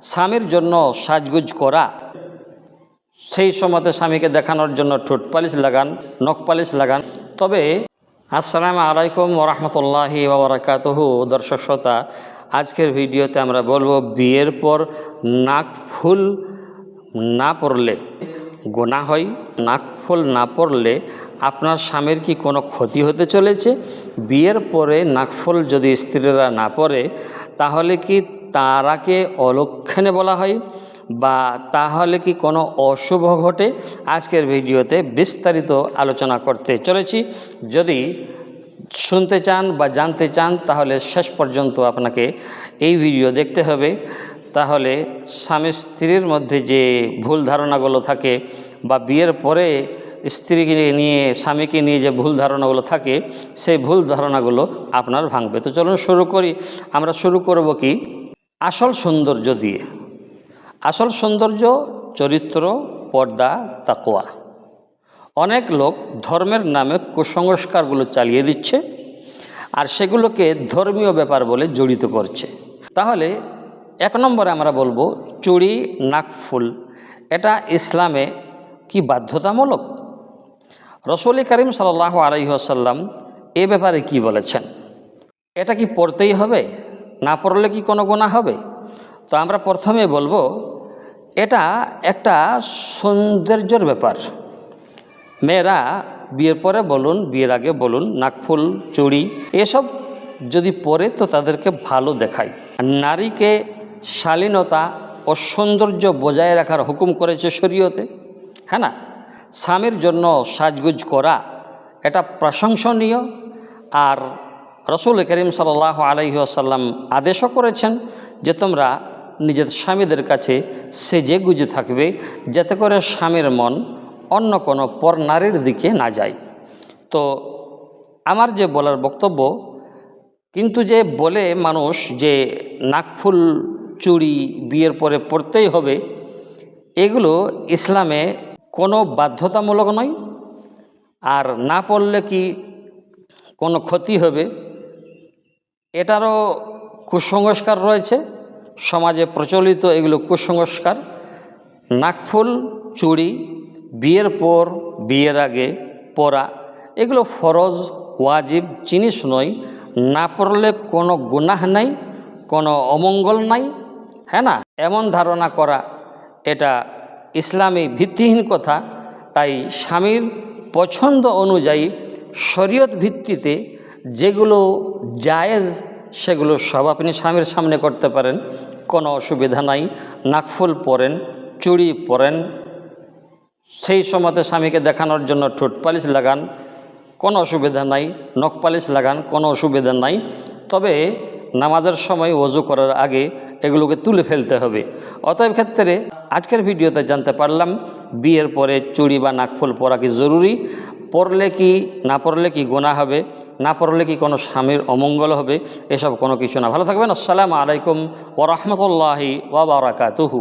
স্বামীর জন্য সাজগুজ করা, সেই সময়তে স্বামীকে দেখানোর জন্য ঠোঁট পালিশ লাগান, নখ পালিশ লাগান। তবে আসসালামু আলাইকুম ওরহমতুল্লাহি ওয়া বারাকাতুহু। দর্শক শ্রোতা, আজকের ভিডিওতে আমরা বলবো বিয়ের পর নাকফুল না পরলে গুনাহ হয়। নাকফুল না পরলে আপনার স্বামীর কি কোনো ক্ষতি হতে চলেছে? বিয়ের পরে নাকফুল যদি স্ত্রীরা না পরে তাহলে কি তারাকে অলক্ষণে বলা হয় বা তাহলে কি কোনো অশুভ ঘটে? আজকের ভিডিওতে বিস্তারিত আলোচনা করতে চলেছি। যদি শুনতে চান বা জানতে চান তাহলে শেষ পর্যন্ত আপনাকে এই ভিডিও দেখতে হবে। তাহলে স্বামী স্ত্রীর মধ্যে যে ভুল ধারণাগুলো থাকে বা বিয়ের পরে স্ত্রীকে নিয়ে স্বামীকে নিয়ে যে ভুল ধারণাগুলো থাকে সেই ভুল ধারণাগুলো আপনার ভাঙবে। তো চলুন শুরু করি। আমরা শুরু করব কি আসল সৌন্দর্য দিয়ে। আসল সৌন্দর্য চরিত্র, পর্দা, তাকওয়া। অনেক লোক ধর্মের নামে কুসংস্কারগুলো চালিয়ে দিচ্ছে আর সেগুলোকে ধর্মীয় ব্যাপার বলে জড়িত করছে। তাহলে এক নম্বরে আমরা বলবো চুড়ি, নাকফুল এটা ইসলামে কি বাধ্যতামূলক? রাসূল করিম সাল্লাল্লাহু আলাইহি ওয়াসাল্লাম এ ব্যাপারে কি বলেছেন? এটা কি পড়তেই হবে? না পড়লে কি কোনো গুনাহ হবে? তো আমরা প্রথমে বলবো এটা একটা সৌন্দর্যের ব্যাপার। মেয়েরা বিয়ের পরে বলুন, বিয়ের আগে বলুন, নাকফুল, চুড়ি এসব যদি পরে তো তাদেরকে ভালো দেখায়। নারীকে শালীনতা ও সৌন্দর্য বজায় রাখার হুকুম করেছে শরীয়তে, হ্যাঁ না? স্বামীর জন্য সাজগুজ করা এটা প্রশংসনীয়। আর রাসূল করিম সাল্লাল্লাহু আলাইহি ওয়াসাল্লাম আদেশও করেছেন যে তোমরা নিজের স্বামীদের কাছে সেজে গুজে থাকবে যাতে করে স্বামীর মন অন্য কোনো পর নারীর দিকে না যায়। তো আমার যে বলার বক্তব্য, কিন্তু যে বলে মানুষ যে নাকফুল, চুড়ি বিয়ের পরে পরতেই হবে, এগুলো ইসলামে কোনো বাধ্যতামূলক নয়। আর না পড়লে কি কোনো ক্ষতি হবে এটারও কুসংস্কার রয়েছে সমাজে প্রচলিত। এগুলো কুসংস্কার। নাকফুল, চুড়ি বিয়ের পর, বিয়ের আগে পরা এগুলো ফরজ ওয়াজিব জিনিস নয়। না পড়লে কোনো গুনাহ নাই, কোনো অমঙ্গল নাই, হ্যাঁ না? এমন ধারণা করা এটা ইসলামী ভিত্তিহীন কথা। তাই স্বামীর পছন্দ অনুযায়ী শরীয়ত ভিত্তিতে যেগুলো জায়েজ সেগুলো সব আপনি স্বামীর সামনে করতে পারেন, কোনো অসুবিধা নাই। নাকফুল পরেন, চুড়ি পরেন, সেই সময়তে স্বামীকে দেখানোর জন্য ঠোঁট পালিশ লাগান, কোনো অসুবিধা নাই। নখ পালিশ লাগান, কোনো অসুবিধা নাই। তবে নামাজের সময় ওযু করার আগে এগুলোকে তুলে ফেলতে হবে। অতএব ক্ষেত্রে আজকের ভিডিওতে জানতে পারলাম বিয়ের পরে চুড়ি বা নাকফুল পরা কি জরুরি, পরলে কি, না পরলে কি গুনাহ হবে, না পরলে কি কোনো স্বামীর অমঙ্গল হবে, এসব কোনো কিছু না। ভালো থাকবেন। আসসালামু আলাইকুম ওয়া রাহমাতুল্লাহি ওয়া বারাকাতুহু।